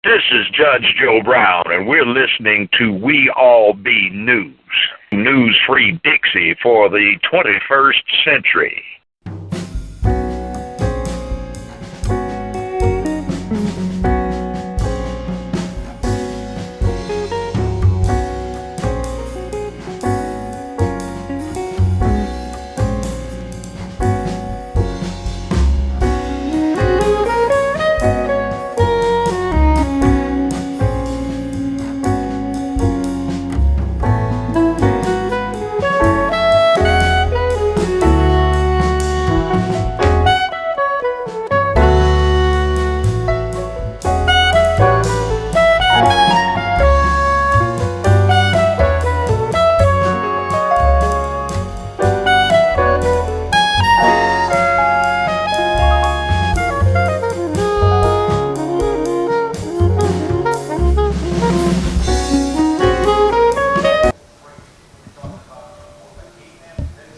This is Judge Joe Brown, and we're listening to We All Be News. News-free Dixie for the 21st century.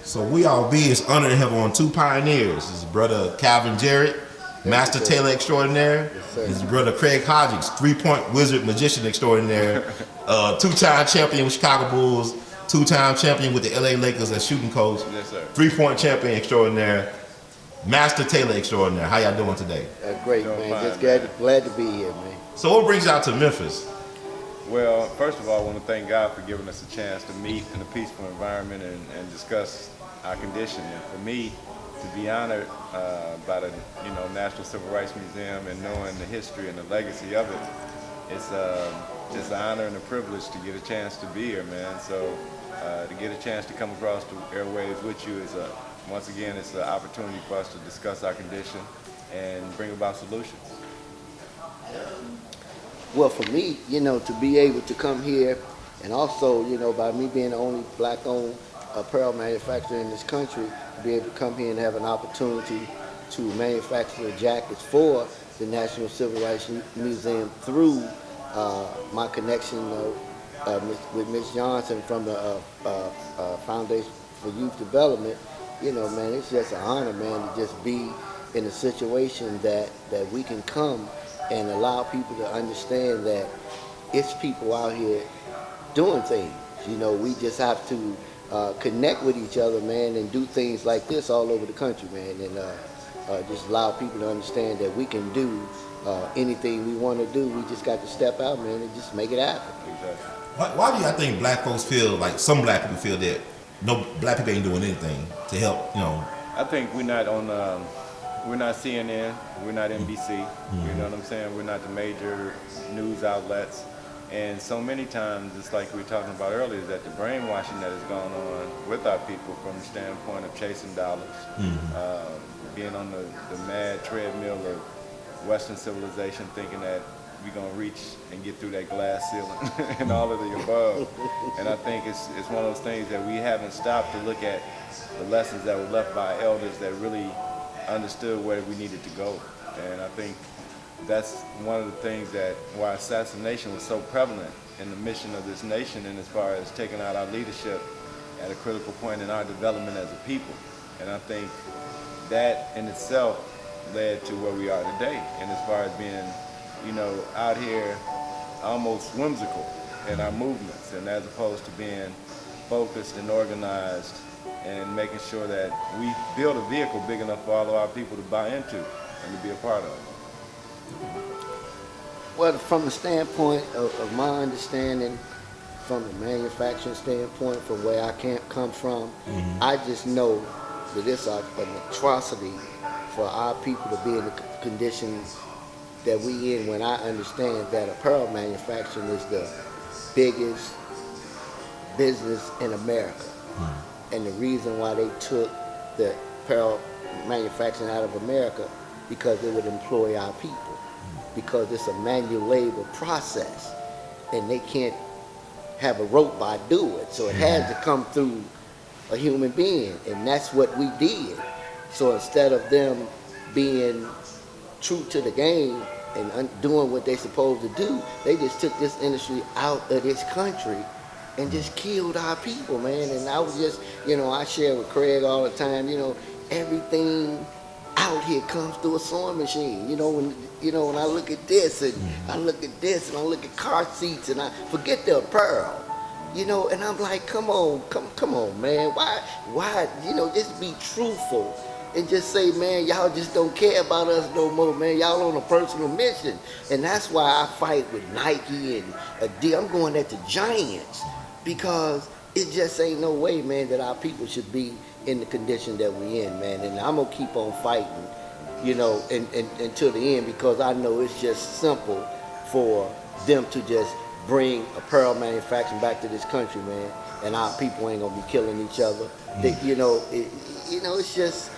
So We All Be is honored to have on two pioneers. His brother CalvIN JarREtt, Master Tailor extraordinaire. His brother Craig Hodges, three-point wizard magician extraordinaire. Two-time champion with Chicago Bulls, two-time champion with the L.A. Lakers as shooting coach. Yes, sir. Three-point champion extraordinaire. Master Tailor extraordinaire. How y'all doing today? Great, man. Just glad to be here, man. So what brings y'all to Memphis? Well, first of all, I want to thank God for giving us a chance to meet in a peaceful environment and discuss our condition. And for me, to be honored by the National Civil Rights Museum and knowing the history and the legacy of it, it's just an honor and a privilege to get a chance to be here, man. So to get a chance to come across the airwaves with you is once again, it's an opportunity for us to discuss our condition and bring about solutions. Well, for me, to be able to come here, and also, by me being the only black-owned apparel manufacturer in this country, to be able to come here and have an opportunity to manufacture jackets for the National Civil Rights Museum through my connection with Ms. Johnson from the Foundation for Youth Development. Man, it's just an honor, man, to just be in a situation that we can come and allow people to understand that it's people out here doing things. We just have to connect with each other, man, and do things like this all over the country, man, and just allow people to understand that we can do anything we want to do. We just got to step out, man, and just make it happen. Exactly. Why do y'all think black folks feel like some black people feel that no black people ain't doing anything to help, I think we're not on, we're not CNN, we're not NBC, you know what I'm saying? We're not the major news outlets. And so many times, it's like we were talking about earlier, that the brainwashing that has gone on with our people from the standpoint of chasing dollars, being on the mad treadmill of Western civilization, thinking that we're going to reach and get through that glass ceiling and all of the above. And I think it's one of those things that we haven't stopped to look at the lessons that were left by elders that really understood where we needed to go. And I think that's one of the things that why assassination was so prevalent in the mission of this nation, and as far as taking out our leadership at a critical point in our development as a people. And I think that in itself led to where we are today. And as far as being, out here almost whimsical in our movements, and as opposed to being focused and organized and making sure that we build a vehicle big enough for all of our people to buy into and to be a part of. Well, from the standpoint of my understanding, from the manufacturing standpoint, from where I come from, I just know that it's an atrocity for our people to be in the conditions that we in, when I understand that apparel manufacturing is the biggest business in America. And the reason why they took the apparel manufacturing out of America, because it would employ our people, because it's a manual labor process, and they can't have a robot do it. So it had to come through a human being, and that's what we did. So instead of them being true to the game and doing what they're supposed to do, they just took this industry out of this country and just killed our people, man. And I was just, I share with Craig all the time, everything out here comes through a sewing machine. When I look at this and I look at this and I look at car seats and I forget the apparel. And I'm like, come on, man. Why, just be truthful and just say, man, y'all just don't care about us no more, man. Y'all on a personal mission. And that's why I fight with Nike and Adidas. I'm going at the giants because it just ain't no way, man, that our people should be in the condition that we in, man. And I'm going to keep on fighting, until the end, because I know it's just simple for them to just bring apparel manufacturing back to this country, man, and our people ain't gonna be killing each other. It's just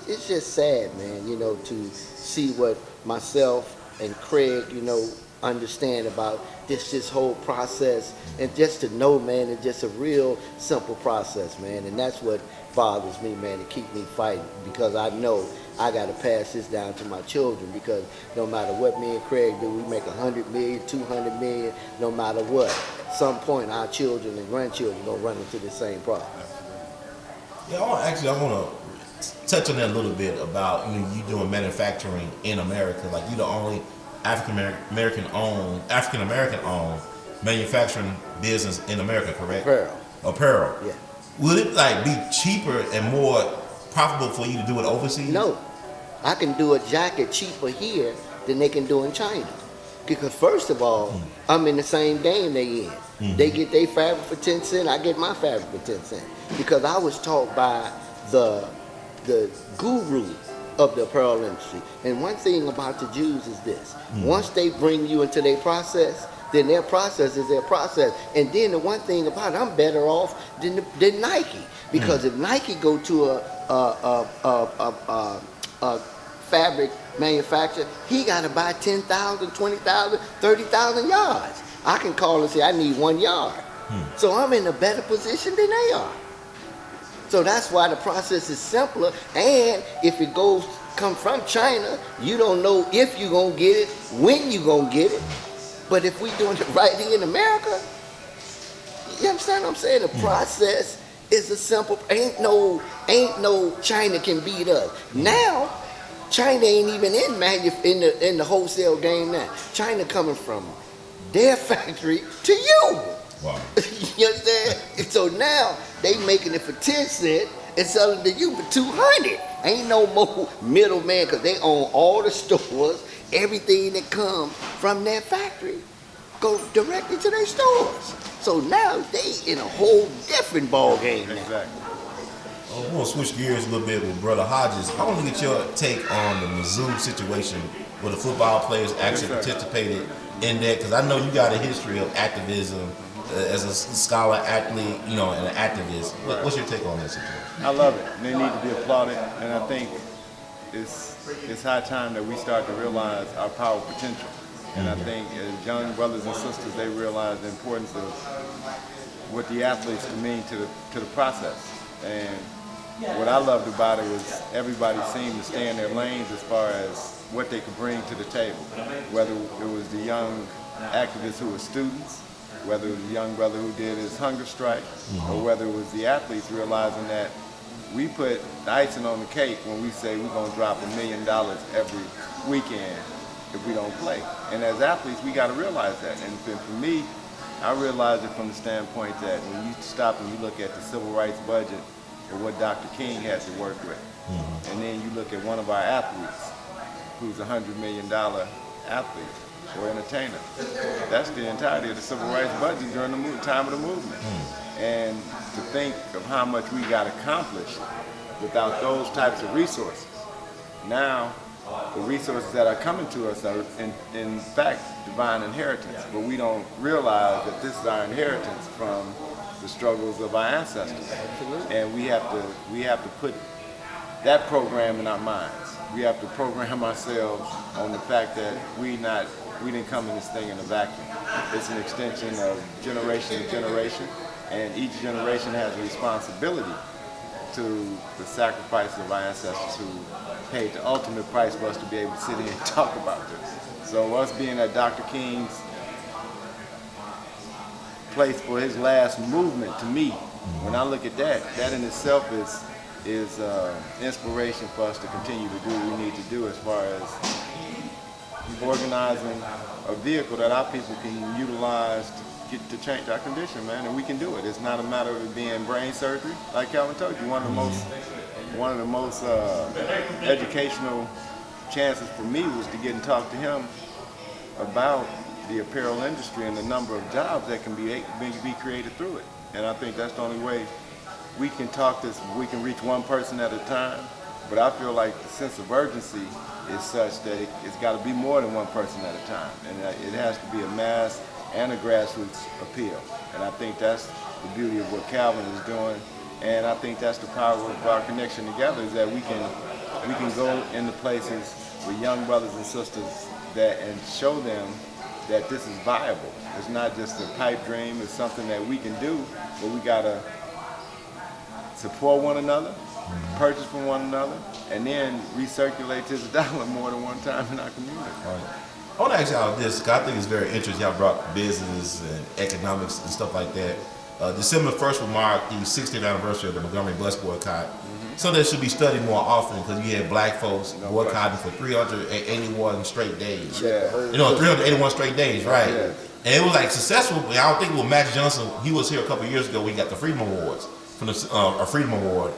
it's just sad, man, to see what myself and Craig, understand about this whole process, and just to know, man, it's just a real simple process, man, and that's what bothers me, man, to keep me fighting, because I know I got to pass this down to my children, because no matter what me and Craig do, we make 100 million, 200 million, no matter what. At some point, our children and grandchildren gonna run into the same problem. Yeah, I want to touch on that a little bit about you doing manufacturing in America. Like, you're the only African American owned manufacturing business in America, correct? Apparel. Yeah. Would it be cheaper and more profitable for you to do it overseas? No, I can do a jacket cheaper here than they can do in China, because first of all, I'm in the same game they in. They get their fabric for 10 cents, I get my fabric for 10 cents, because I was taught by the guru of the apparel industry. And one thing about the Jews is this: once they bring you into their process, then their process is their process. And then the one thing about it, I'm better off than Nike, because if Nike go to a fabric manufacturer, he got to buy 10,000, 20,000, 30,000 yards. I can call and say, I need 1 yard. So I'm in a better position than they are. So that's why the process is simpler. And if it come from China, you don't know if you're going to get it, when you're going to get it. But if we doing it right here in America, you understand what I'm saying? The process is a simple, ain't no China can beat us. Now, China ain't even in the wholesale game now. China coming from their factory to you. Wow. You understand? So now they making it for 10 cents and selling to you for 200. Ain't no more middleman, because they own all the stores. Everything that comes from their factory go directly to their stores. So now they in a whole different ball game now. Exactly. I want to switch gears a little bit with Brother Hodges. I want to get your take on the Mizzou situation where the football players actually participated in that, because I know you got a history of activism as a scholar, athlete, and an activist. What's your take on that situation? I love it. They need to be applauded, and I think it's high time that we start to realize our power potential. And I think as young brothers and sisters, they realize the importance of what the athletes can mean to the process. And what I loved about it was everybody seemed to stay in their lanes as far as what they could bring to the table. Whether it was the young activists who were students, whether it was the young brother who did his hunger strike, or whether it was the athletes realizing that we put the icing on the cake when we say we're going to drop $1 million every weekend if we don't play. And as athletes, we got to realize that. And for me, I realized it from the standpoint that when you stop and you look at the civil rights budget and what Dr. King had to work with, and then you look at one of our athletes who's a $100 million athlete or entertainer, that's the entirety of the civil rights budget during the time of the movement. And to think of how much we got accomplished without those types of resources. Now, the resources that are coming to us are in fact divine inheritance, but we don't realize that this is our inheritance from the struggles of our ancestors. And we have to put that program in our minds. We have to program ourselves on the fact that we didn't come in this thing in a vacuum. It's an extension of generation to generation, and each generation has a responsibility to the sacrifices of our ancestors who paid the ultimate price for us to be able to sit here and talk about this. So us being at Dr. King's place for his last movement, to me, when I look at that in itself is inspiration for us to continue to do what we need to do as far as organizing a vehicle that our people can utilize to change our condition, man, and we can do it. It's not a matter of it being brain surgery. Like Calvin told you, one of the most educational chances for me was to get and talk to him about the apparel industry and the number of jobs that can be created through it. And I think that's the only way we can we can reach one person at a time. But I feel like the sense of urgency is such that it's got to be more than one person at a time. And it has to be a mass and a grassroots appeal. And I think that's the beauty of what CalvIN is doing. And I think that's the power of our connection together, is that we can go into places with young brothers and sisters and show them that this is viable. It's not just a pipe dream, it's something that we can do, but we gotta support one another, purchase from one another, and then recirculate this dollar more than one time in our community. Right. I want to ask y'all this, 'cause I think it's very interesting. Y'all brought business and economics and stuff like that. December 1st will mark the 60th anniversary of the Montgomery bus boycott. So that should be studied more often, because you had black folks boycotting for 381 straight days. Yeah. 381 straight days, right? Yeah. And it was like successful. I don't think it was Max Johnson. He was here a couple of years ago when he got the Freedom Awards, from the Freedom Award.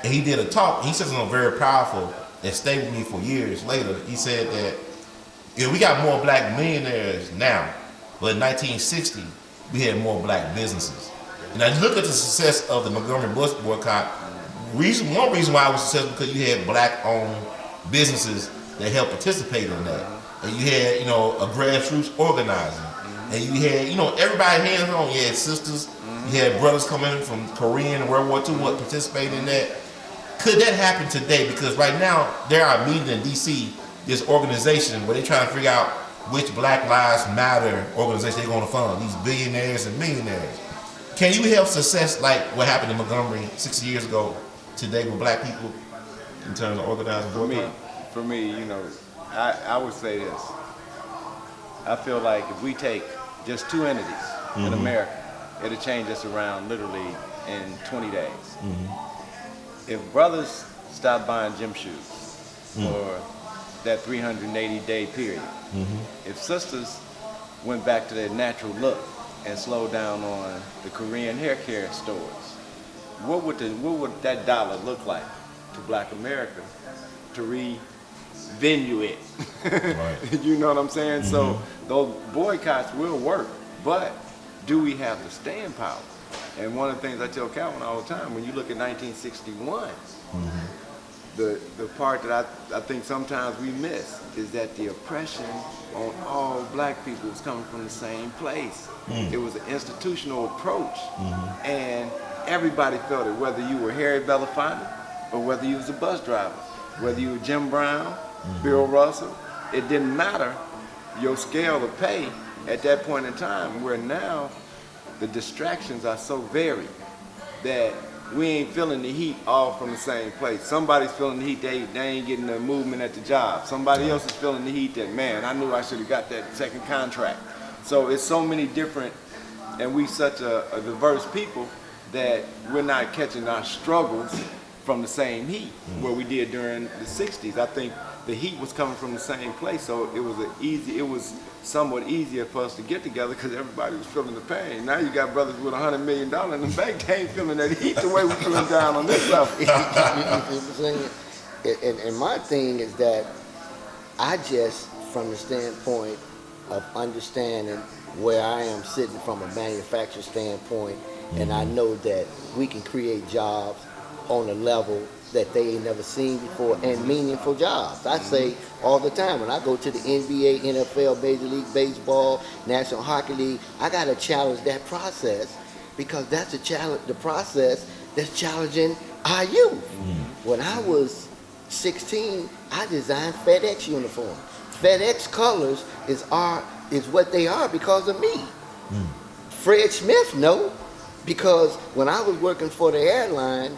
And he did a talk. He said something very powerful that stayed with me for years later. He said that we got more black millionaires now, but in 1960, we had more black businesses. And I look at the success of the Montgomery bus boycott. One reason why it was successful, because you had black-owned businesses that helped participate in that, and you had a grassroots organizing, and you had everybody hands-on. You had sisters, you had brothers coming from Korean and World War II participating in that. Could that happen today? Because right now there are meeting in D.C. this organization where they're trying to figure out which Black Lives Matter organization they're going to fund, these billionaires and millionaires. Can you have success like what happened in Montgomery 60 years ago today with black people in terms of organizing boycott? For me, I would say this. I feel like if we take just two entities in America, it'll change us around literally in 20 days. If brothers stopped buying gym shoes for that 380-day period, if sisters went back to their natural look and slowed down on the Korean hair care stores, what would that dollar look like to Black America to revenue it? Right. You know what I'm saying? So those boycotts will work, but do we have the staying power? And one of the things I tell Calvin all the time, when you look at 1961, the part that I think sometimes we miss is that the oppression on all black people was coming from the same place. It was an institutional approach, and everybody felt it, whether you were Harry Belafonte or whether you was a bus driver, whether you were Jim Brown, Bill Russell. It didn't matter your scale of pay at that point in time, where now the distractions are so varied that we ain't feeling the heat all from the same place. Somebody's feeling the heat, they ain't getting the movement at the job. Somebody else is feeling the heat that, man, I knew I should have got that second contract. So it's so many different, and we such a diverse people that we're not catching our struggles from the same heat where we did during the 60s. I think the heat was coming from the same place, so it was somewhat easier for us to get together because everybody was feeling the pain. Now you got brothers with $100 million in the bank, they ain't feeling that heat the way we're feeling down on this level. You know what I'm saying? And my thing is that I just, from the standpoint of understanding where I am sitting from a manufacturer standpoint, and I know that we can create jobs on a level that they ain't never seen before, and meaningful jobs. I say all the time, when I go to the NBA, NFL, Major League Baseball, National Hockey League, I gotta challenge that process, because that's the process that's challenging our youth. When I was 16, I designed FedEx uniforms. FedEx colors is what they are because of me. Fred Smith know, because when I was working for the airline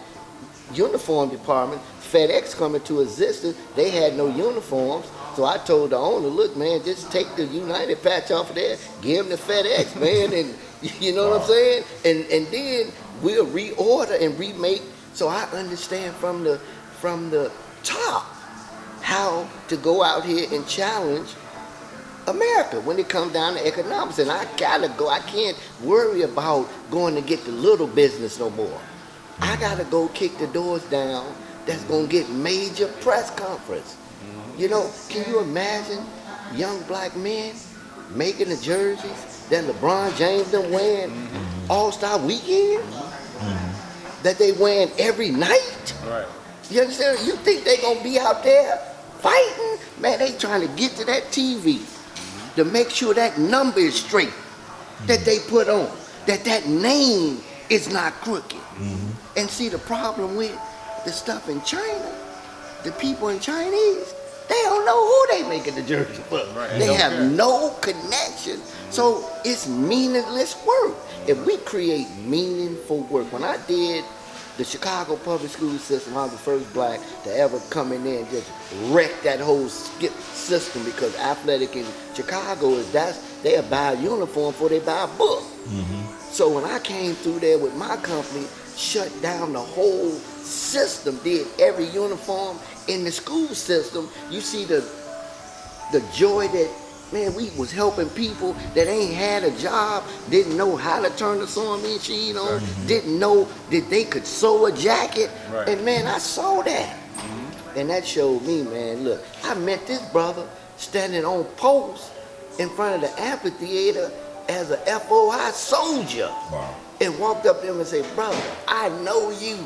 uniform department, FedEx coming to existence, they had no uniforms. So I told the owner, look, man, just take the United patch off of there, give them the FedEx, man, and you know what I'm saying? And then we'll reorder and remake So I understand from the top how to go out here and challenge America when it comes down to economics. And I gotta go. I can't worry about going to get the little business no more. I gotta go kick the doors down that's gonna get major press conference. You know, can you imagine young black men making the jerseys that LeBron James done wearing All-Star Weekend? That they wearing every night? Right. You understand? You think they gonna be out there fighting? Man, they trying to get to that TV to make sure that number is straight that they put on, that name is not crooked. And see, the problem with the stuff in China, the people in Chinese, they don't know who they making the jersey for. Right. They have no connection. So it's meaningless work. If we create meaningful work, when I did the Chicago public school system, I was the first black to ever come in there and just wreck that whole system, because athletic in Chicago is they'll buy a uniform before they buy a book. So when I came through there with my company, shut down the whole system, did every uniform in the school system, you see the joy that, man, we was helping people that ain't had a job, didn't know how to turn the sewing machine on, didn't know that they could sew a jacket. Right. And man, I saw that. And that showed me, man, look, I met this brother standing on post in front of the amphitheater as a FOI soldier. Wow. And walked up to him and said, brother, I know you.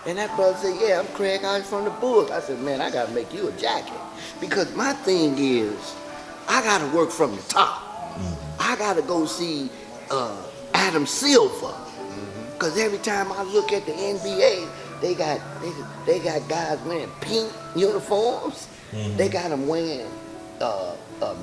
And that brother said, yeah, I'm Craig Hodges from the book. I said, man, I got to make you a jacket. Because my thing is, I got to work from the top. I got to go see Adam Silver. Because every time I look at the NBA, they got guys wearing pink uniforms. They got them wearing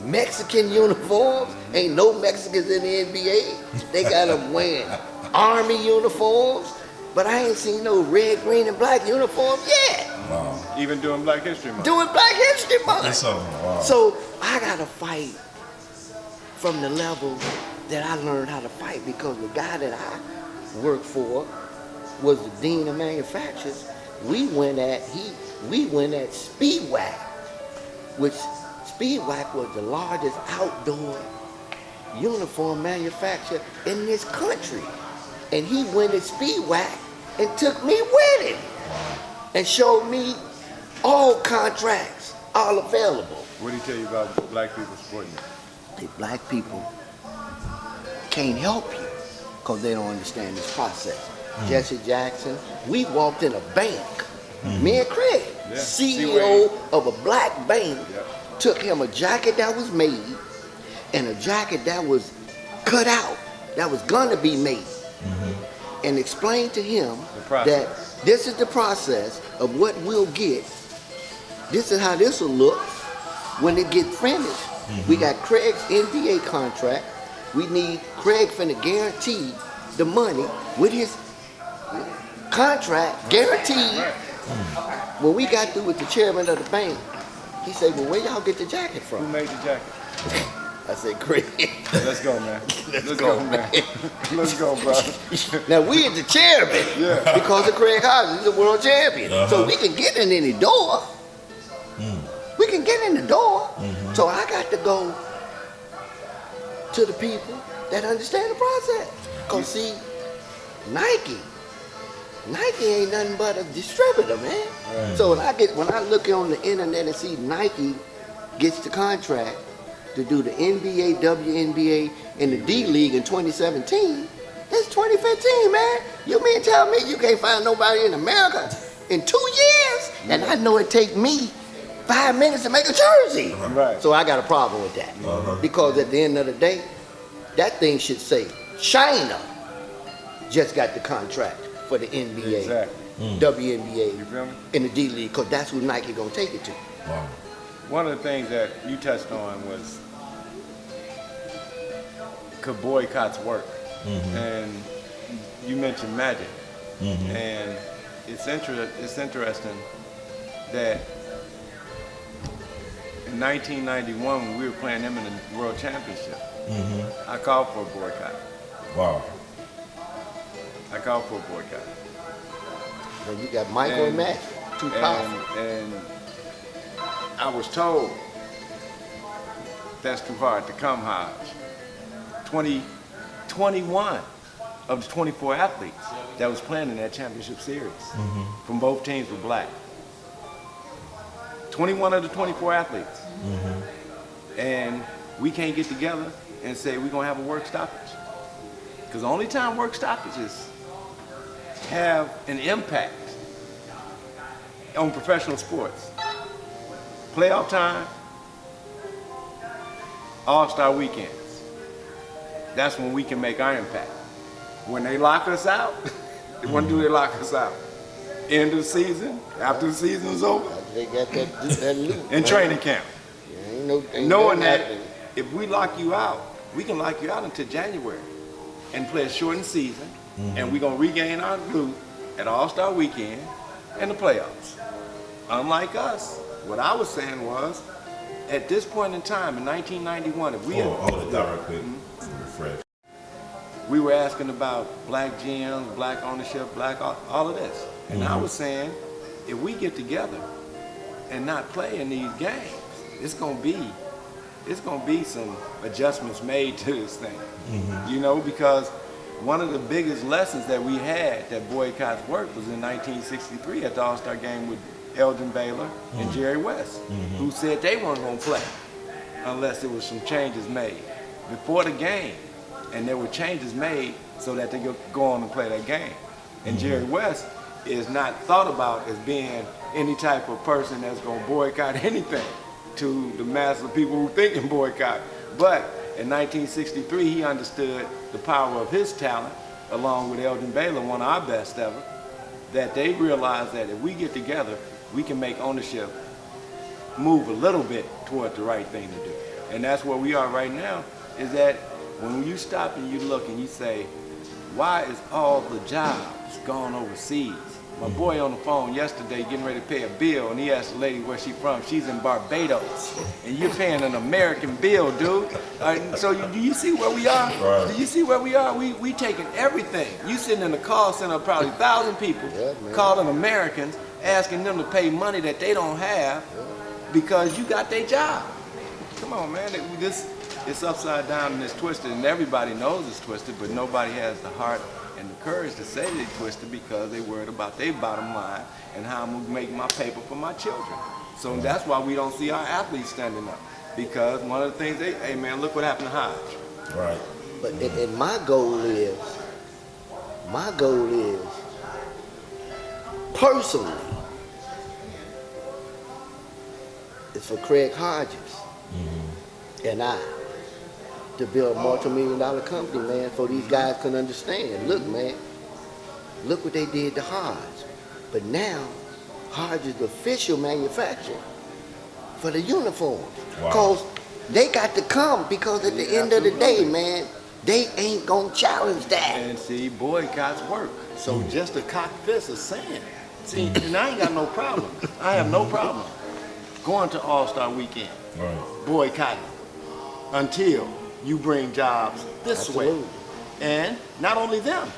Mexican uniforms. Ain't no Mexicans in the NBA. They got them wearing Army uniforms. But I ain't seen no red, green, and black uniform yet. Wow. Even doing Black History Month. Doing Black History Month. That's something. Wow. So I gotta fight from the level that I learned how to fight, because the guy that I worked for was the dean of manufacturers. We went at Speedwack, which Speedwack was the largest outdoor uniform manufacturer in this country. And he went at Speedwack and took me with him and showed me all contracts, all available. What did he tell you about black people supporting you? The black people can't help you because they don't understand this process. Jesse Jackson, we walked in a bank, me and Craig, CEO of a black bank, took him a jacket that was made and a jacket that was cut out, that was gonna be made. And explained to him that this is the process of what we'll get. This is how this will look when it gets finished. We got Craig's NBA contract. We need Craig finna guarantee the money with his contract guaranteed. When we got through with the chairman of the bank, he said, well, where y'all get the jacket from? Who made the jacket? I said, Craig. Let's go, man. Let's go, man. Let's go, bro. Now we is the chairman because of Craig Hodges. He's a world champion. So we can get in any door. We can get in the door. So I got to go to the people that understand the process. Because see, Nike ain't nothing but a distributor, man. Right. So when I look on the internet and see Nike gets the contract to do the NBA, WNBA, and the D League in 2017, that's 2015, man. You mean tell me you can't find nobody in America in 2 years? And I know it take me 5 minutes to make a jersey. Right. So I got a problem with that. Because at the end of the day, that thing should say China just got the contract for the NBA, WNBA, and the D League, because that's who Nike gonna take it to. Wow. One of the things that you touched on was, could boycotts work? And you mentioned Magic. And it's interesting that in 1991, when we were playing them in the World Championship, I called for a boycott. Wow. I called for a boycott. And you got Michael and Matt, two powerful. And I was told that's too hard to come, Hodge. 21 of the 24 athletes that was playing in that championship series from both teams were black. 21 of the 24 athletes. And we can't get together and say we're gonna have a work stoppage. Because the only time work stoppages have an impact on professional sports. Playoff time, All-Star weekends. That's when we can make our impact. When they lock us out, when do they lock us out? End of the season, after the season's over? They got that loop. In training camp. Ain't Knowing no that happening. if we lock you out, we can lock you out until January and play a shortened season, and we're gonna regain our loop at All-Star weekend and the playoffs. Unlike us, what I was saying was, at this point in time, in 1991, if we we were asking about black GMs, black ownership, black all of this. And I was saying, if we get together and not play in these games, it's gonna be some adjustments made to this thing. You know, because one of the biggest lessons that we had that boycotts worked was in 1963 at the All-Star game with Elgin Baylor and Jerry West, who said they weren't gonna play unless there was some changes made before the game. And there were changes made so that they could go on and play that game. And Jerry West is not thought about as being any type of person that's gonna boycott anything to the mass of people who thinking boycott. But in 1963, he understood the power of his talent, along with Elgin Baylor, one of our best ever, that they realized that if we get together, we can make ownership move a little bit toward the right thing to do. And that's where we are right now, is that when you stop and you look and you say, why is all the jobs gone overseas? My boy on the phone yesterday getting ready to pay a bill, and he asked the lady where she from. She's in Barbados, and you're paying an American bill, dude. So do you see where we are? Right. Do you see where we are? We taking everything. You sitting in a call center of probably 1,000 people, calling Americans, asking them to pay money that they don't have because you got their job. Come on, man. It's upside down and it's twisted, and everybody knows it's twisted, but nobody has the heart and the courage to say they twisted because they worried about their bottom line and how I'm gonna make my paper for my children. So that's why we don't see our athletes standing up, because one of the things hey man, look what happened to Hodge. Right. But and my goal is personally, it's for Craig Hodges and I to build a multi-million-dollar company, man, so these guys can understand. Look, man, look what they did to Hodges. But now, Hodges is the official manufacturer for the uniforms. Because they got to come, because at the end of the day, man, they ain't gonna challenge that. And see, boycotts work. So just to cock fists of saying, see, and I ain't got no problem. I have no problem going to All-Star weekend, boycotting until you bring jobs this way. And not only them.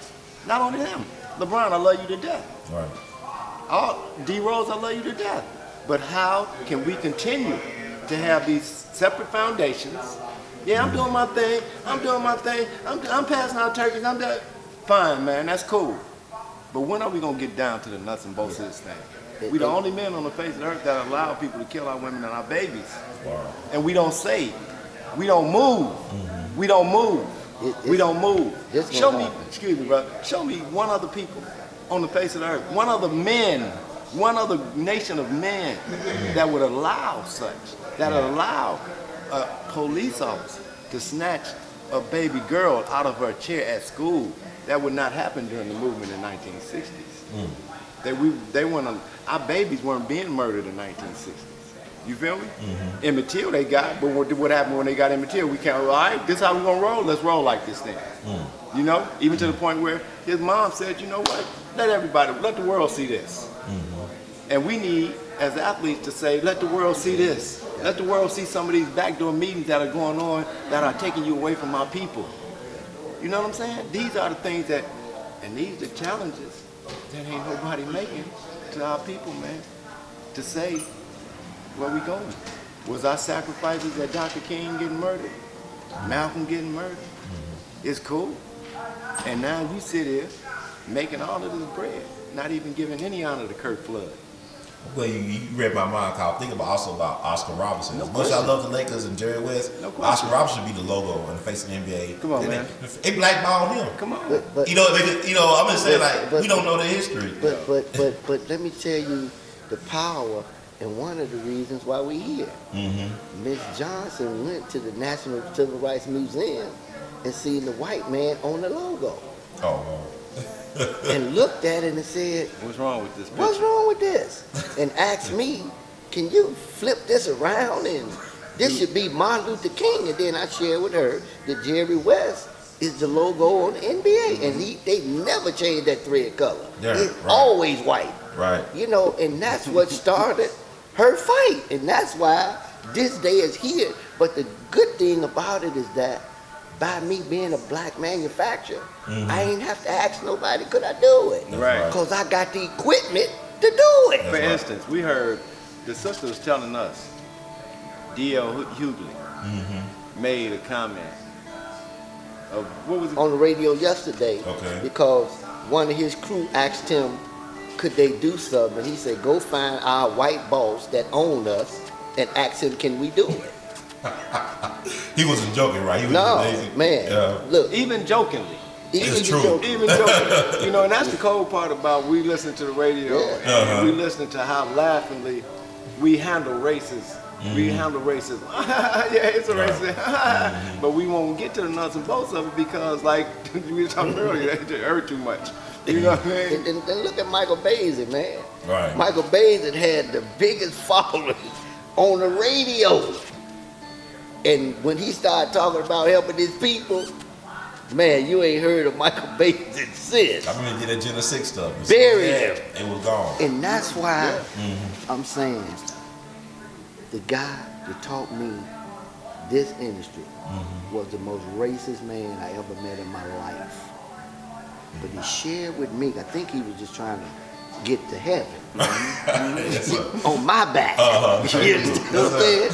LeBron, I love you to death. Right. D-Rose, I love you to death. But how can we continue to have these separate foundations? Yeah, I'm doing my thing. I'm passing out turkeys. I'm done. Fine, man, that's cool. But when are we gonna get down to the nuts and bolts of this thing? We the only men on the face of the earth that allow people to kill our women and our babies. And we don't say. We don't move. We don't move. We don't move. Show me, excuse me, brother. Show me one other people on the face of the earth, one other men, one other nation of men that would allow such, that would allow a police officer to snatch a baby girl out of her chair at school. That would not happen during the movement in the 1960s. They weren't. Our babies weren't being murdered in the 1960s. You feel me? Emmett Till they got, but what happened when they got Emmett Till? We can't, all right, this is how we're gonna roll, let's roll like this thing. You know, even to the point where his mom said, you know what, let the world see this. And we need, as athletes, to say, let the world see this. Let the world see some of these backdoor meetings that are going on that are taking you away from our people. You know what I'm saying? These are the things that, and these are the challenges that ain't nobody making to our people, man, to say where we going. Was our sacrifices that Dr. King getting murdered, Malcolm getting murdered? It's cool. And now you sit here making all of this bread, not even giving any honor to Kurt Flood. Well, you read my mind, Kyle. Think about Oscar Robertson. No As much as I love the Lakers and Jerry West, No question. Oscar Robertson should be the logo on the face of the NBA. Come on, man. They blackballed him. Come on. But I'm just saying, like, we don't know the history. But let me tell you the power and one of the reasons why we're here. Miss Johnson went to the National Civil Rights Museum and seen the white man on the logo. Oh. And looked at it and said, What's wrong with this picture? what's wrong with this? And asked me, can you flip this around and this should be Martin Luther King? And then I shared with her that Jerry West is the logo on the NBA. And they never changed that thread color. Yeah, It's right. always white. Right. You know, and that's what started her fight. And that's why this day is here. But the good thing about it is that by me being a black manufacturer, I ain't have to ask nobody, could I do it? Right. Because I got the equipment to do it. For instance, we heard the sister was telling us D.L. Hughley made a comment of, what was it? On the radio yesterday, Okay. because one of his crew asked him, could they do something? And he said, go find our white boss that owned us and ask him, can we do it? He wasn't joking, right? He was No, amazing. man. Yeah. Look, Even jokingly. It's true. Even jokingly. You know, and that's the cold part about we listen to the radio and we listen to how laughingly we handle racism. We handle racism. Yeah, it's a racism. But we won't get to the nuts and bolts of it because, like we were talking earlier, it hurt too much. You know what I mean? and look at Michael Baisden, man. Right. Michael Baisden had the biggest following on the radio. And when he started talking about helping his people, man, you ain't heard of Michael Baisden since. I remember did that Gen 6 stuff. Buried Yeah, him. it was gone. And that's why I'm saying the guy that taught me this industry was the most racist man I ever met in my life. But he shared with me, I think he was just trying to get to heaven on my back. You understand what I'm saying?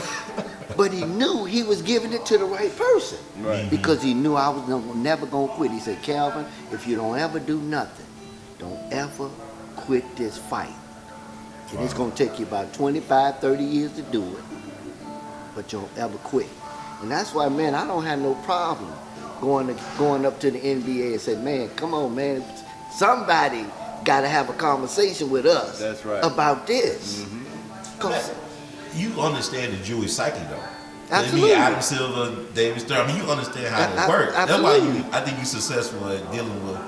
But he knew he was giving it to the right person. Right. Because he knew I was never going to quit. He said, Calvin, if you don't ever do nothing, don't ever quit this fight. And it's going to take you about 25, 30 years to do it. But you don't ever quit. And that's why, man, I don't have no problem going up to the NBA and say, man, come on, man. Somebody got to have a conversation with us That's right. about this. 'Cause You understand the Jewish psyche, though. Absolutely. I mean, Adam Silver, David Stern. I mean, you understand how it works. That's absolutely. why I think you're successful at dealing with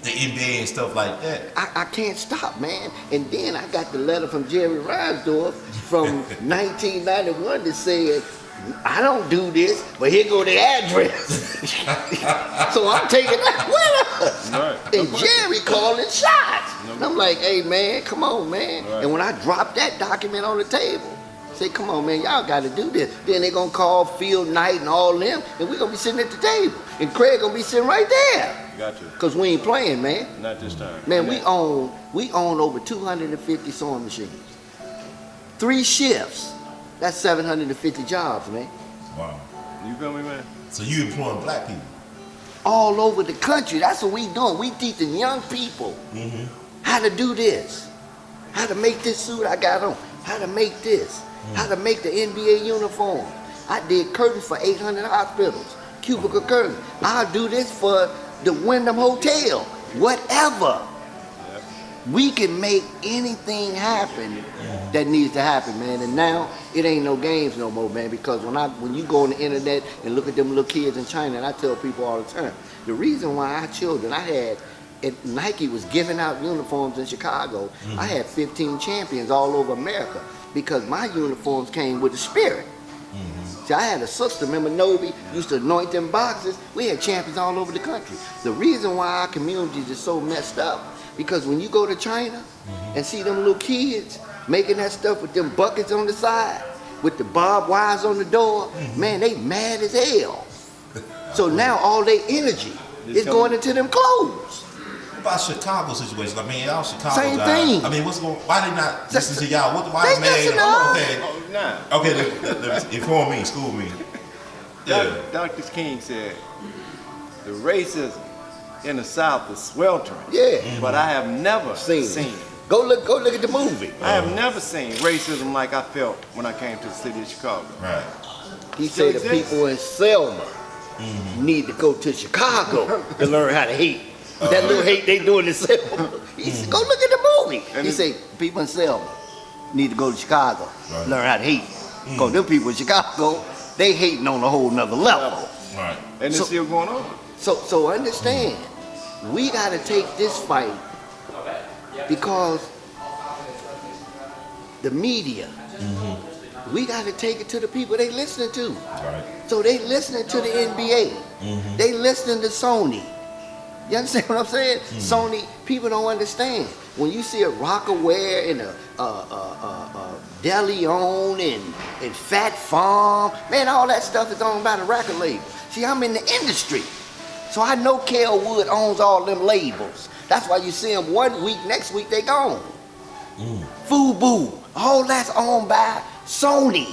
the NBA and stuff like that. I can't stop, man. And then I got the letter from Jerry Reinsdorf from 1991 that said, I don't do this, but here go the address. So I'm taking that with us. Right. And Jerry calling shots. And I'm like, hey, man, come on, man. Right. And when I dropped that document on the table, say, come on, man, y'all got to do this. Then they going to call Phil Knight and all them, and we going to be sitting at the table. And Craig going to be sitting right there. Got you. Because we ain't playing, man. Not this time. Man, we own over 250 sewing machines. 3 shifts. That's 750 jobs, man. Wow. You feel me, man? So you employing black people. All over the country. That's what we doing. We teaching young people how to do this. How to make this suit I got on. How to make this. How to make the NBA uniform. I did curtains for 800 hospitals. Cubicle curtains. I'll do this for the Wyndham Hotel. Whatever. We can make anything happen that needs to happen, man. And now it ain't no games no more, man. Because when you go on the internet and look at them little kids in China, and I tell people all the time, the reason why our children, Nike was giving out uniforms in Chicago. I had 15 champions all over America because my uniforms came with the spirit. See, I had a sister, remember Nobi, used to anoint them boxes. We had champions all over the country. The reason why our communities is so messed up, because when you go to China and see them little kids making that stuff with them buckets on the side, with the barbed wires on the door, man, they mad as hell. So now all their energy is going into them clothes. What about Chicago situation? I mean, y'all Chicago Same guys. thing. I mean, what's going? Why they not listen to y'all? Why They man? listen to Oh, nah. Okay, inform me, school me. Yeah. Dr. King said, the racism in the South is sweltering. Yeah. But I have never Seen. seen. Go look at the movie. I have never seen racism like I felt when I came to the city of Chicago. Right. He said the people in Selma need to go to Chicago to learn how to hate. That little hate they doing in Selma. He said, go look at the movie. And he said people in Selma need to go to Chicago, learn how to hate. Because them people in Chicago, they hating on a whole nother level. Right. And it's still going on. So understand, we got to take this fight because the media, we got to take it to the people they listening to. Right. So they listening to the NBA. They listening to Sony. You understand what I'm saying? Sony, people don't understand. When you see a Rockaware and a De Leon and Fat Farm, man, all that stuff is owned by the record label. See, I'm in the industry. So I know Kel Wood owns all them labels. That's why you see them one week, next week they gone. FUBU, all that's owned by Sony,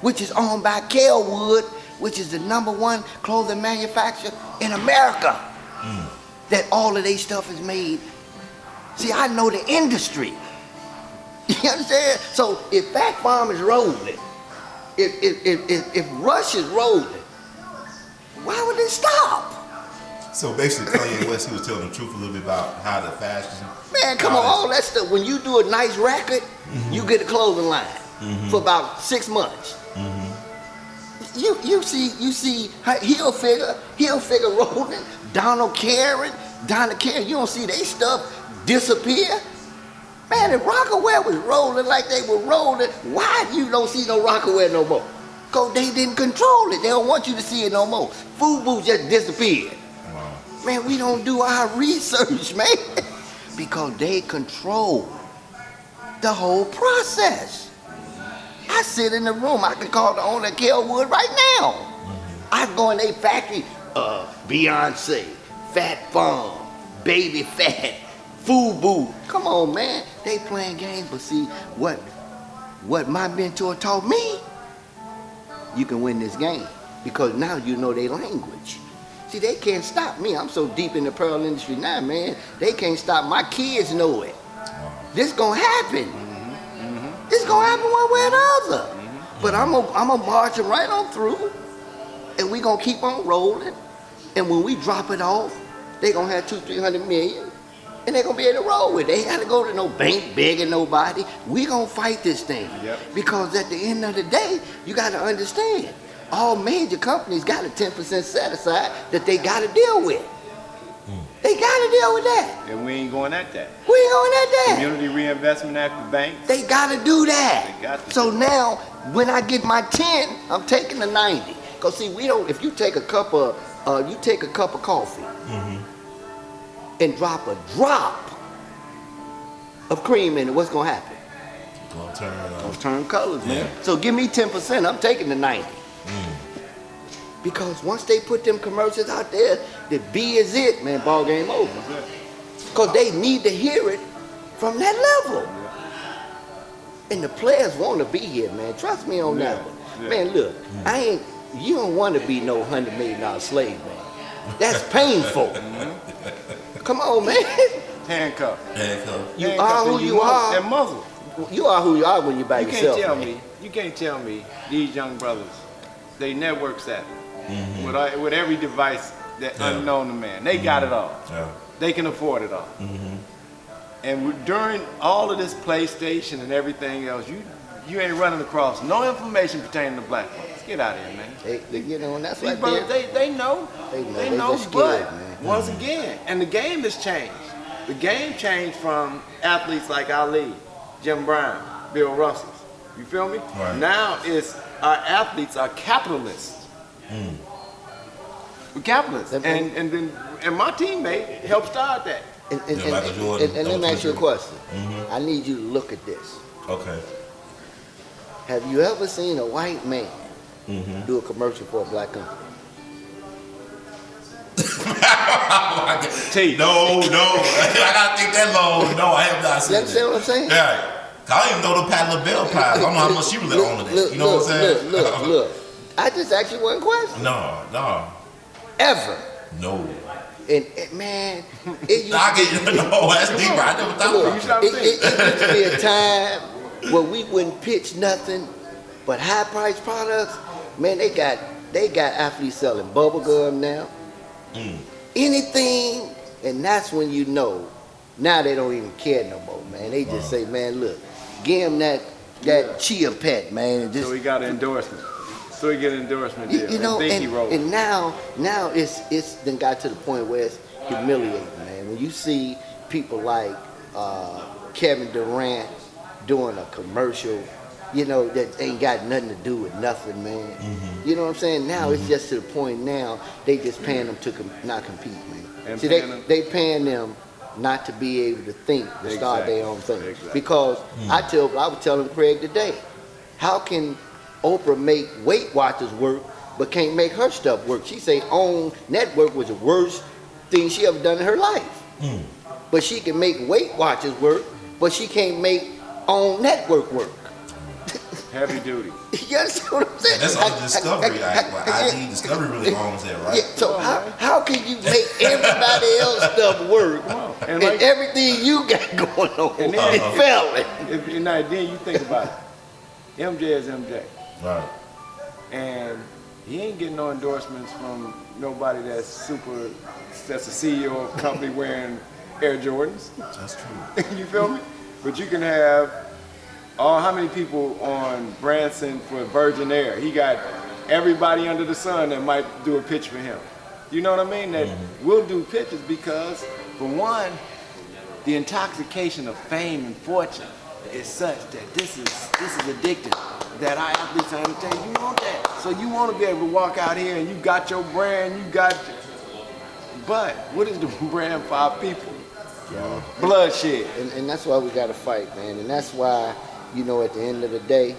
which is owned by Kel Wood, which is the #1 clothing manufacturer in America. That all of their stuff is made. See, I know the industry. You understand? So if Fat Farm is rolling, if Rush is rolling, why would it stop? So basically, Kanye West, he was telling the truth a little bit about how the fashion. Man, come on, all that stuff. When you do a nice record, you get a clothing line for about 6 months. You see, Hill figure rolling, Donna Karen, you don't see they stuff disappear. Man, if Rockaware was rolling like they were rolling, why you don't see no Rockaware no more? Because they didn't control it. They don't want you to see it no more. FUBU just disappeared. Wow. Man, we don't do our research, man. Because they control the whole process. I sit in the room, I can call the owner of Kel Wood right now. I go in their factory, Beyonce, Fat Farm, Baby Fat, FUBU. Come on, man. They playing games, but see, what my mentor taught me, you can win this game. Because now you know their language. See, they can't stop me. I'm so deep in the apparel industry now, man. They can't stop. My kids know it. This gonna happen. This gonna happen one way or the other. But I'm gonna march them right on through, and we gonna keep on rolling. And when we drop it off, they gonna have 200-300 million, and they gonna be able to roll with it. They ain't gotta go to no bank begging nobody. We gonna fight this thing. Because at the end of the day, you gotta understand, all major companies got a 10% set aside that they gotta deal with. They gotta deal with that. And we ain't going at that. We ain't going at that. Community Reinvestment Act for banks. They gotta do that. They got to So do now, when I get my 10, I'm taking the 90. Cause see, we don't. If you take a cup of coffee and drop a drop of cream in it, what's gonna happen? Gonna turn colors, man. So give me 10%. I'm taking the 90. Because once they put them commercials out there, the B is it, man, ball game over. Because they need to hear it from that level. And the players want to be here, man. Trust me on that one. Man, look, you don't want to be no $100 million slave, man. That's painful. Come on, man. Handcuff. You are who you are. And muzzle. You are who you are when you're by yourself. You can't tell me these young brothers, they network savvy. With every device that unknown to man. They got it all. They can afford it all. And during all of this PlayStation and everything else, you ain't running across no information pertaining to black folks. Get out of here, man. And that's These right brothers, there. they know. They know, just but scared, man. once again, and the game has changed. The game changed from athletes like Ali, Jim Brown, Bill Russell. You feel me? Right. Now it's our athletes are capitalists. We're capitalists. And my teammate helped start that. And let me ask you a question. I need you to look at this. Okay. Have you ever seen a white man do a commercial for a black company? No. I gotta think that long. No, I have not seen that. You understand what I'm saying? Yeah. I don't even know the Pat LaBelle pies. I don't know how much she really owned of that. You know what I'm saying? Look. I just asked you one question. No. Ever. No. And man, it used no, that's deeper. I never thought about it. It used to be a time where we wouldn't pitch nothing but high priced products. Man, they got athletes selling bubble gum now. Anything, and that's when you know. Now they don't even care no more, man. They just say, man, look, give him that chia pet, man. And just, so he got an endorsement. So he get an endorsement deal. You know, and now it's then got to the point where it's humiliating, man. When you see people like Kevin Durant doing a commercial, you know, that ain't got nothing to do with nothing, man. You know what I'm saying? Now it's just to the point now they just paying them to not compete, man. And see, they paying them not to be able to think, to start their own thing. Because I was telling Craig today, how can Oprah make Weight Watchers work but can't make her stuff work? She say OWN network was the worst thing she ever done in her life. But she can make Weight Watchers work, but she can't make OWN network work. Heavy duty. You understand what I'm saying? That's on the Discovery Act. IG Discovery really owns that, right? Yeah, so how can you make everybody else stuff work and everything you got going on and is failing? Then you think about it. MJ is MJ. Right. And he ain't getting no endorsements from nobody that's a CEO of a company wearing Air Jordans. That's true. You feel me? But you can have how many people on Branson for Virgin Air? He got everybody under the sun that might do a pitch for him. You know what I mean? That will do pitches because, for one, the intoxication of fame and fortune is such that this is addictive. That our athletes are entertained. You want that. So you want to be able to walk out here and you got your brand, but what is the brand for our people? Yeah. Bloodshed. And that's why we got to fight, man. And that's why, you know, at the end of the day,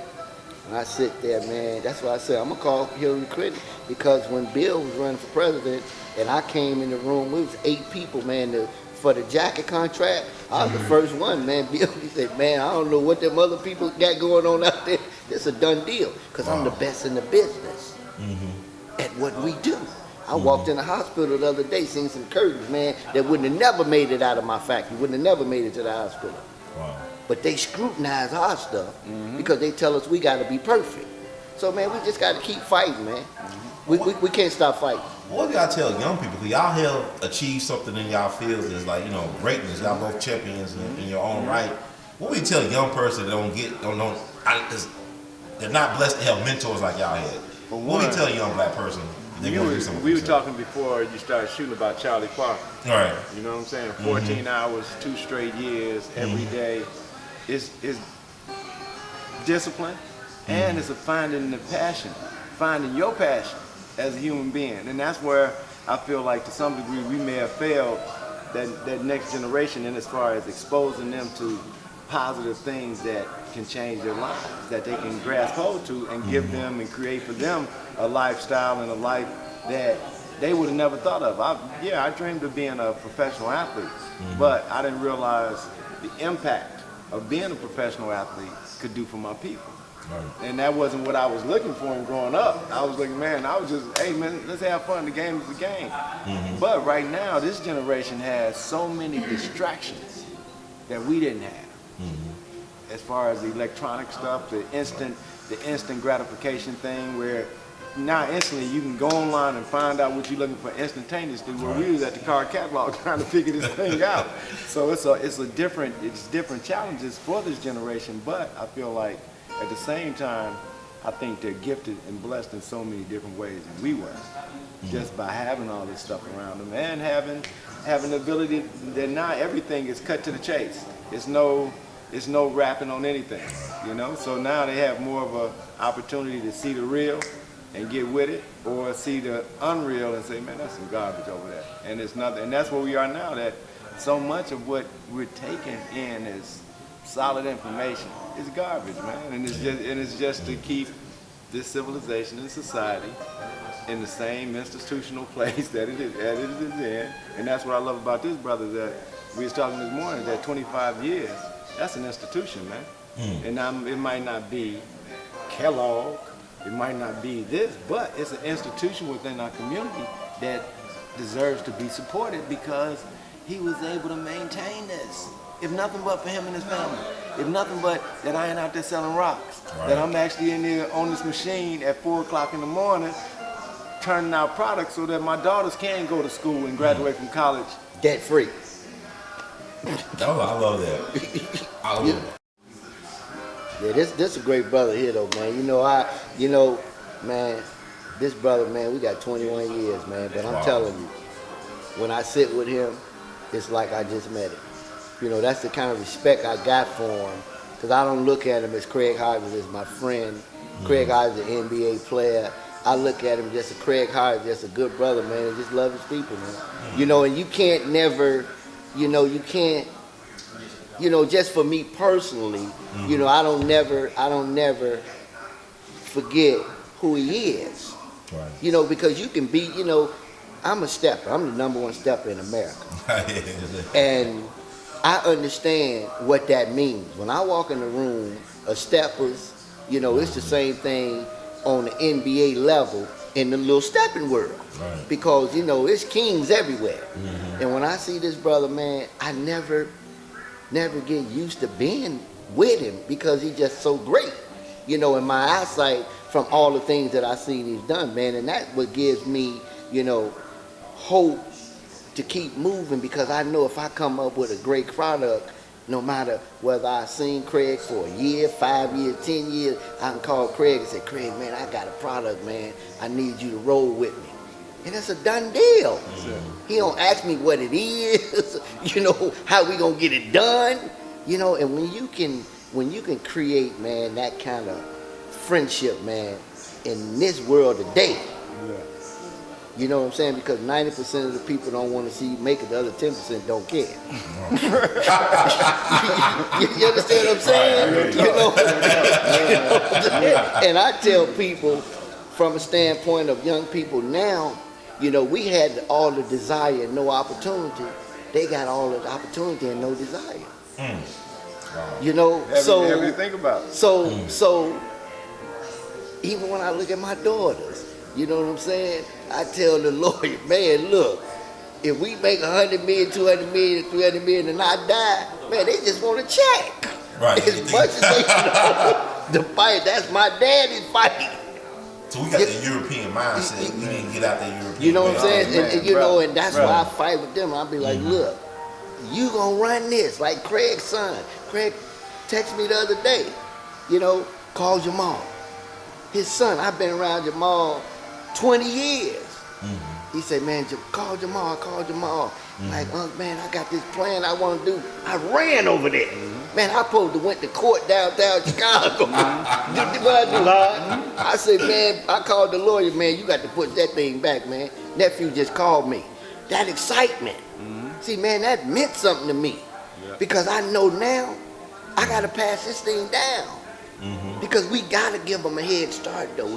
when I sit there, man, that's why I said I'm going to call Hillary Clinton. Because when Bill was running for president and I came in the room, we was 8 people, man, for the jacket contract. I was the first one, man. Bill, he said, man, I don't know what them other people got going on out there. It's a done deal because I'm the best in the business at what we do. I walked in the hospital the other day, seen some curtains, man, that wouldn't have never made it out of my factory, wouldn't have never made it to the hospital. Wow. But they scrutinize our stuff because they tell us we got to be perfect. So, man, we just got to keep fighting, man. We can't stop fighting. What do y'all tell young people? Because y'all have achieved something in y'all fields that's like, you know, greatness. Y'all both champions in your own right. What would you tell a young person that they're not blessed to have mentors like y'all had? What would you tell a young black person? We were talking before you started shooting about Charlie Parker. All right. You know what I'm saying? 14 hours, 2 straight years, every day. It's discipline, and it's a finding the passion, finding your passion as a human being. And that's where I feel like to some degree we may have failed that next generation in as far as exposing them to positive things that can change their lives, that they can grasp hold to and give them and create for them a lifestyle and a life that they would have never thought of. I dreamed of being a professional athlete, but I didn't realize the impact of being a professional athlete could do for my people. Right. And that wasn't what I was looking for in growing up. I was like, man, I was just, hey man, let's have fun. The game is the game. But right now, this generation has so many distractions that we didn't have. As far as the electronic stuff, the instant gratification thing, where now instantly you can go online and find out what you're looking for instantaneously. Where we was at the car catalog trying to figure this thing out. So it's different challenges for this generation. But I feel like at the same time, I think they're gifted and blessed in so many different ways than we were, just by having all this stuff around them and having the ability that not everything is cut to the chase. It's no rapping on anything, you know? So now they have more of an opportunity to see the real and get with it, or see the unreal and say, man, that's some garbage over there. And it's nothing. And that's where we are now, that so much of what we're taking in is solid information. It's garbage, man. And it's just to keep this civilization and society in the same institutional place that it is in. And that's what I love about this brother, that we was talking this morning, that 25 years, that's an institution, man. And it might not be Kellogg, it might not be this, but it's an institution within our community that deserves to be supported because he was able to maintain this. If nothing but for him and his family. If nothing but that I ain't out there selling rocks. Right. That I'm actually in there on this machine at 4 o'clock in the morning turning out products so that my daughters can go to school and graduate from college debt free. Oh, I love that. I love that. Yeah, this a great brother here though, man. Man, this brother, man, we got 21 years, man. But I'm telling you, when I sit with him, it's like I just met him. You know, that's the kind of respect I got for him. Because I don't look at him as Craig Hodges as my friend. Craig Hodges is an NBA player. I look at him just as Craig Hodges, just a good brother, man, and just love his people, man. You know, and you can't never, just for me personally, I don't never forget who he is. Right. You know, because you can be, I'm a stepper. I'm the #1 stepper in America. And I understand what that means. When I walk in the room of steppers, it's the same thing on the NBA level in the little stepping world. Right. Because, it's kings everywhere. And when I see this brother, man, I never get used to being with him because he's just so great. In my eyesight from all the things that I seen he's done, man. And that's what gives me, hope to keep moving, because I know if I come up with a great product, no matter whether I seen Craig for a year, 5 years, 10 years, I can call Craig and say, Craig, man, I got a product, man. I need you to roll with me. And it's a done deal. He don't ask me what it is, how we gonna get it done. And when you can create, man, that kind of friendship, man, in this world today, you know what I'm saying? Because 90% of the people don't want to see you make it, the other 10% don't care. You understand what I'm saying? And I tell people from a standpoint of young people now, we had all the desire and no opportunity. They got all the opportunity and no desire. Whatever you think about it. So even when I look at my daughters, you know what I'm saying? I tell the lawyer, man, look, if we make 100 million, 200 million, 300 million and I die, man, they just want a check. Right. As much as they the fight, that's my daddy's fight. So we got the European mindset. We didn't get out that European. You know what I'm saying? And that's why I fight with them. I'll be like, look, you gonna run this like Craig's son. Craig texted me the other day, call Jamal. His son, I've been around Jamal 20 years. He said, man, call Jamal. Like, man, I got this plan I want to do. I ran over there. Man, I supposed to went to court downtown Chicago. What I do, Lord? I said, man, I called the lawyer, man, you got to put that thing back, man. Nephew just called me. That excitement. See, man, that meant something to me. Because I know now I got to pass this thing down. Because we got to give them a head start, though.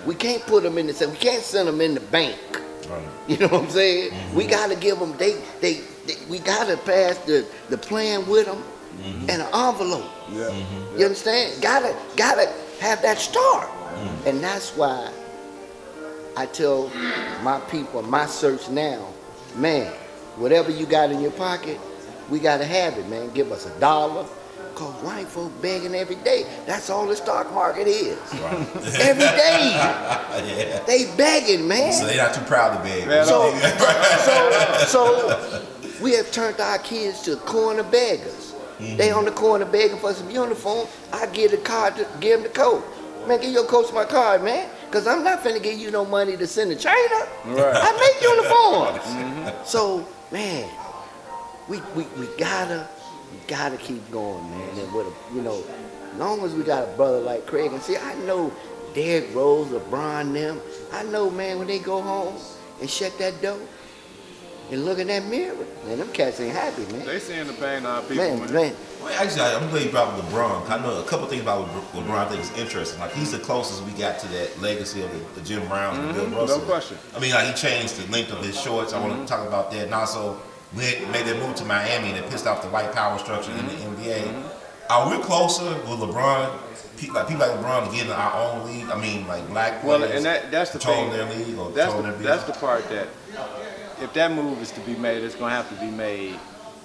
We can't put them in we can't send them in the bank. Right. You know what I'm saying? We got to give them, we got to pass the plan with them and an envelope. You understand? Gotta have that start. And that's why I tell my people, my search now, man, whatever you got in your pocket, we got to have it, man. Give us $1. Because white folk begging every day. That's all the stock market is. Right. Every day. They begging, man. So they not too proud to beg. So we have turned our kids to corner beggars. They on the corner begging for some uniform. I give the card to give them the coat. Man, give your coach my card, man. Because I'm not finna give you no money to send to China. Right. I make uniforms. So, man, we gotta keep going, man. And with as long as we got a brother like Craig, and see, I know Derrick Rose, LeBron, them. I know, man, when they go home and shut that door, and look in that mirror. Man, them cats ain't happy, man. They seeing the pain of people. Man. Well, actually, I'm glad you brought up LeBron. I know a couple things about LeBron I think is interesting. Like, he's the closest we got to that legacy of the Jim Brown and Bill Russell. No question. I mean, like, he changed the length of his shorts. I want to talk about that. And also, made that move to Miami and it pissed off the white power structure in the NBA. Are we closer with LeBron, people like LeBron, getting our own league? I mean, like black players, well, and that's the controlling thing. their league or That's controlling their that's business? the part that if that move is to be made, it's going to have to be made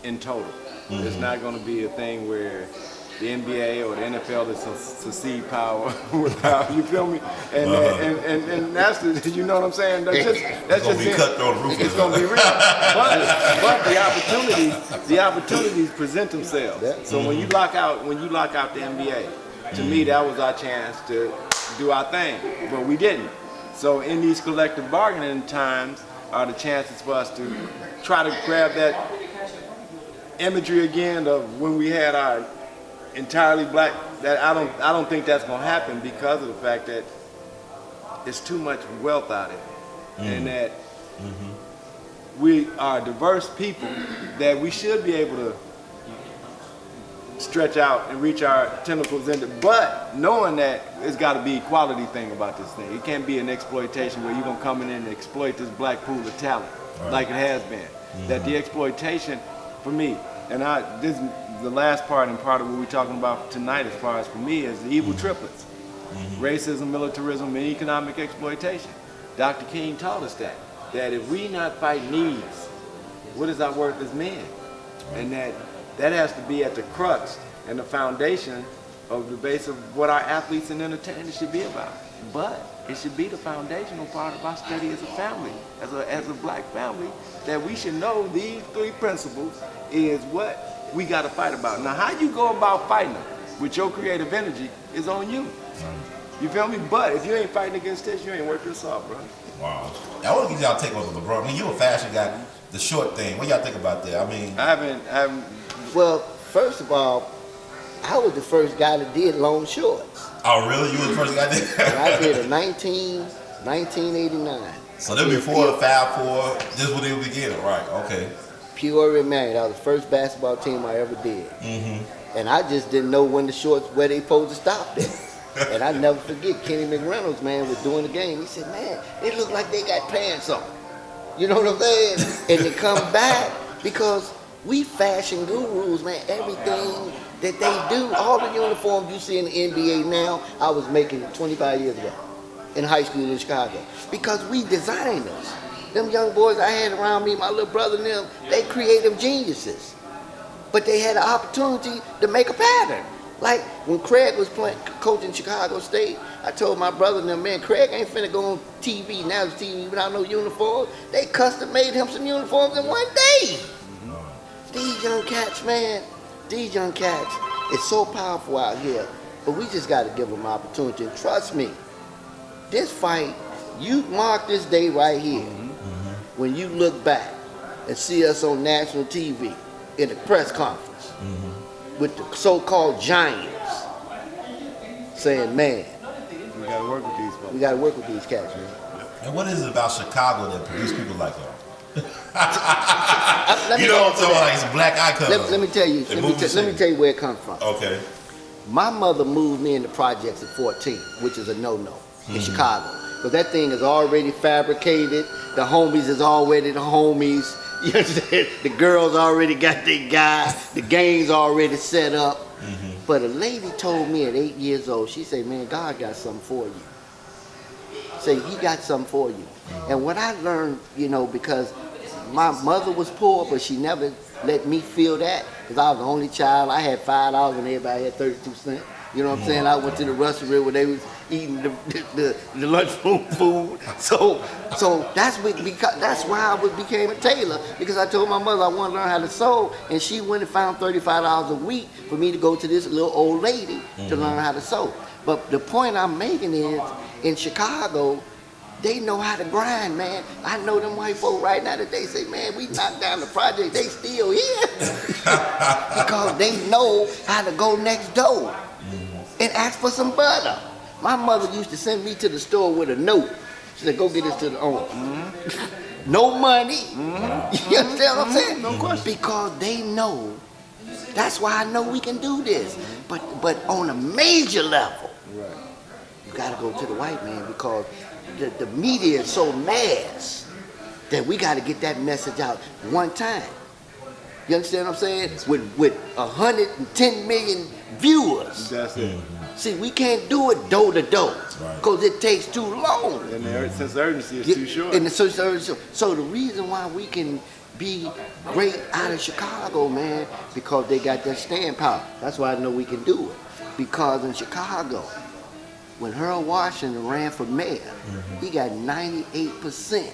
in total. It's not going to be a thing where the NBA or the NFL is secede power without, you feel me? And that's the, you know what I'm saying? That's It's be cutthroat ruthless. It's going to be real. But the opportunities present themselves. Yeah. So when you lock out the NBA, to me that was our chance to do our thing, but we didn't. So in these collective bargaining times are the chances for us to try to grab that imagery again of when we had our entirely black. That I don't think that's gonna happen because of the fact that there's too much wealth out there, and that we are diverse people that we should be able to stretch out and reach our tentacles into, but knowing that it's got to be a quality thing about this thing. It can't be an exploitation where you're gonna come in and exploit this black pool of talent like it has been. That the exploitation, for me, and this is the last part and part of what we're talking about tonight as far as for me is the evil triplets. Racism, militarism, and economic exploitation. Dr. King taught us that if we not fight needs, what is our worth as men? And that has to be at the crux and the foundation of the base of what our athletes and entertainers should be about. But it should be the foundational part of our study as a family, as a black family, that we should know these three principles is what we got to fight about. Now, how you go about fighting them with your creative energy is on you. You feel me? But if you ain't fighting against this, you ain't worth your salt, bro. Wow. I want to get y'all take on the LeBron. I mean, you a fashion guy. The short thing. What y'all think about that? I mean, I haven't. Well, first of all, I was the first guy that did long shorts. Oh, really? You was the first guy that And I did a 1989. So then before the Fab Four, this is when they were beginning, right? Okay. Peoria Married. That was the first basketball team I ever did. And I just didn't know when the shorts, where they supposed to stop there. And I never forget, Kenny McReynolds, man, was doing the game. He said, man, it look like they got pants on. You know what I'm saying? And they come back because we fashion gurus, man. Everything that they do, all the uniforms you see in the NBA now, I was making 25 years ago in high school in Chicago. Because we designers. Them young boys I had around me, my little brother and them, they creative geniuses. But they had an opportunity to make a pattern. Like when Craig was coaching Chicago State, I told my brother and them, man, Craig ain't finna go on TV, national TV without no uniforms. They custom made him some uniforms in one day. These young cats, man, it's so powerful out here. But we just gotta give them opportunity. And trust me, this fight, you mark this day right here, when you look back and see us on national TV in the press conference, with the so-called giants saying, man, We gotta work with these folks. we got to work with these cats, man. And what is it about Chicago that produce people like y'all? Let me You know what I'm answer talking about? that. Like some black icons. Let me tell you. They Let moved the me city. tell you where it comes from. Okay. My mother moved me into projects at 14, which is a no-no in Chicago, because that thing is already fabricated. The homies is already the homies. You understand? The girls already got their guy. The gang's already set up. But a lady told me at 8 years old, she said, man, God got something for you. Say, he got something for you. And what I learned, you know, because my mother was poor, but she never let me feel that, because I was the only child. I had $5 and everybody had 32 cents. You know what I'm saying? I went to the restaurant where they was eating the lunchroom food. So that's why I became a tailor, because I told my mother I want to learn how to sew, and she went and found $35 a week for me to go to this little old lady to learn how to sew. But the point I'm making is, in Chicago, they know how to grind, man. I know them white folk right now that they say, man, we knocked down the project, they still here. Because they know how to go next door and ask for some butter. My mother used to send me to the store with a note. She said, go get this to the owner. no money. You understand what I'm saying? No question. Because they know. That's why I know we can do this. But on a major level, Right. you got to go to the white man because the media is so mass that we got to get that message out one time. You understand what I'm saying? With 110 million viewers. That's it. See, we can't do it door to door because it takes too long. And the sense of urgency is too short. And so the reason why we can be great out of Chicago, man, because they got that staying power. That's why I know we can do it. Because in Chicago, when Harold Washington ran for mayor, he got 98%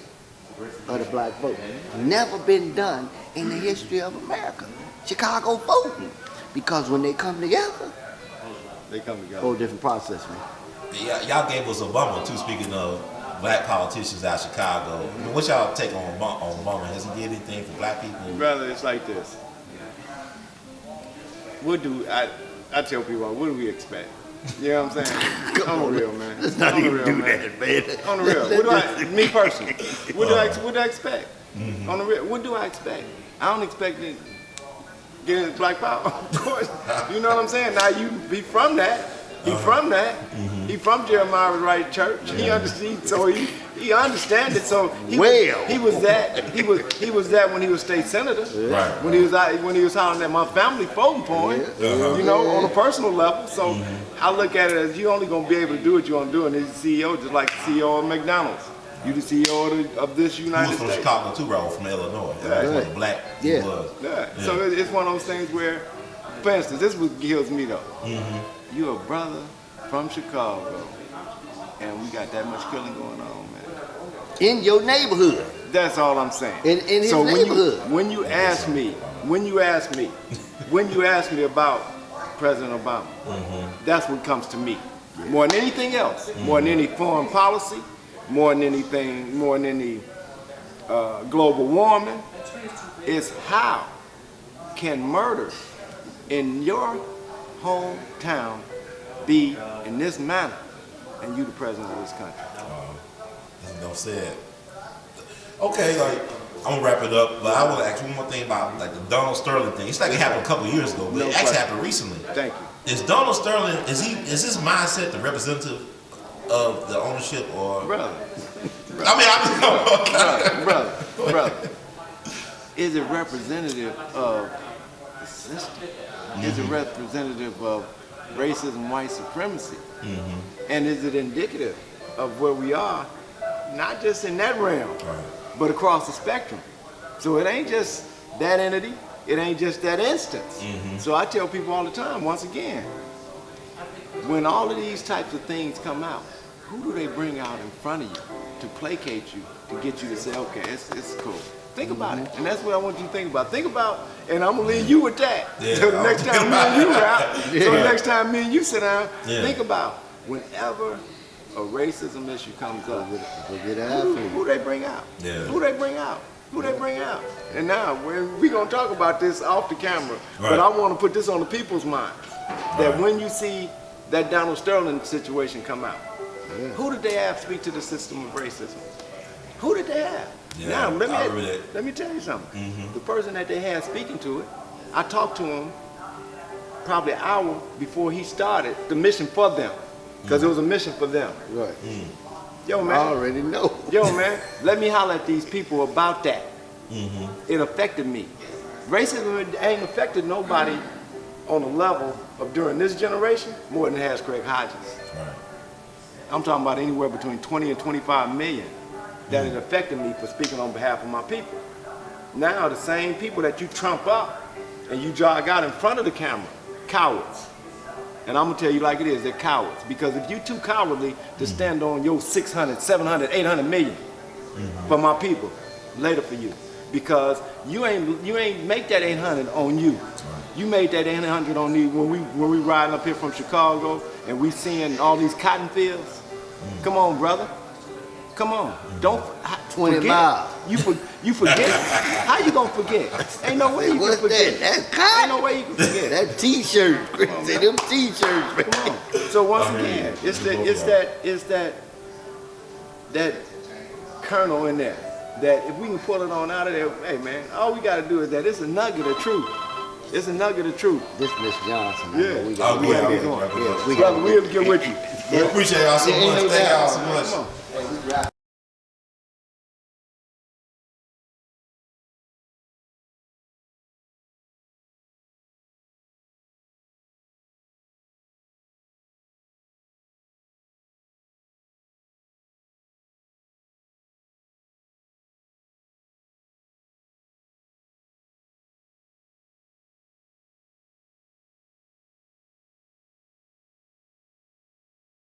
of the black vote. Never been done in the history of America. Chicago voting. Because when they come together, They come together. whole different process, man. Y'all gave us Obama too. Speaking of black politicians out of Chicago, I mean, what's y'all take on Obama? Has he did anything for black people? Brother, it's like this. What do I tell people, what do we expect? You know what I'm saying? On the real, man. Let's not On the even real, do man. that, man. On the real. Me personally, what do I expect? On the real, what do I expect? I don't expect it getting black power, of course. You know what I'm saying? Now be from that. He from that. He from Jeremiah Wright Church. He understands. So he understands it. So he was that. He was that when he was state senator. Right. When he was hollering at my family voting for him. You know, on a personal level. So I look at it as you only gonna be able to do what you want to do, and he's the CEO, just like the CEO of McDonald's. You the CEO of this United He was from States. Chicago too, bro, from Illinois. That's what black he was. Yeah. So it's one of those things where, for instance, this is what kills me though. You're a brother from Chicago, and we got that much killing going on, man. In your neighborhood. That's all I'm saying. In his neighborhood. When you ask me about President Obama, that's what comes to me. More than anything else, more than any foreign policy, more than anything, more than any global warming, is how can murder in your hometown be in this manner, and you the president of this country? That's enough said. Okay, like I'm gonna wrap it up, but I want to ask one more thing about like the Donald Sterling thing. It's like it happened a couple of years ago, but No it actually question. happened recently. Thank you. Is Donald Sterling is his mindset the representative of the ownership or? Brother. Brother. Is it representative of the system? Is it representative of racism, white supremacy? And is it indicative of where we are, not just in that realm, but across the spectrum? So it ain't just that entity, it ain't just that instance. So I tell people all the time, once again, when all of these types of things come out, who do they bring out in front of you to placate you, to get you to say, okay, it's cool. Think about it. And that's what I want you to think about. Think about, and I'm going to leave you with that. Yeah. So the next time me and you out, so the next time me and you sit down, think about whenever a racism issue comes up, who they bring out? Who they bring out? Who they bring out? And now, we're going to talk about this off the camera, but I want to put this on the people's minds, that when you see that Donald Sterling situation come out, who did they have speak to the system of racism? Who did they have? Now, let me tell you something. The person that they had speaking to it, I talked to him probably an hour before he started the mission for them, because it was a mission for them. Right. Yo, man. I already know. Yo, man, let me holler at these people about that. It affected me. Racism ain't affected nobody on the level of during this generation more than it has Craig Hodges. I'm talking about anywhere between 20 and 25 million that it affected me for speaking on behalf of my people. Now the same people that you trump up and you jog out in front of the camera, cowards. And I'm gonna tell you like it is, they're cowards. Because if you too cowardly to stand on your 600, 700, 800 million for my people, later for you. Because you ain't make that 800 on you. You made that 800 on me when we riding up here from Chicago and we seeing all these cotton fields. Come on, brother. Come on. Don't 20 forget. miles. You forget. How you gonna forget? Ain't no way you can forget. That's cotton. Ain't no way you can forget. That t-shirt, Chrissy, them t-shirts, man. Come on. So once again, it's that kernel in there that if we can pull it on out of there, hey man, all we got to do is that it's a nugget of truth. It's a nugget of truth. This Miss Johnson. Yeah. We got to get going. Brother, we'll get with you. We appreciate y'all so much. Thank y'all so much.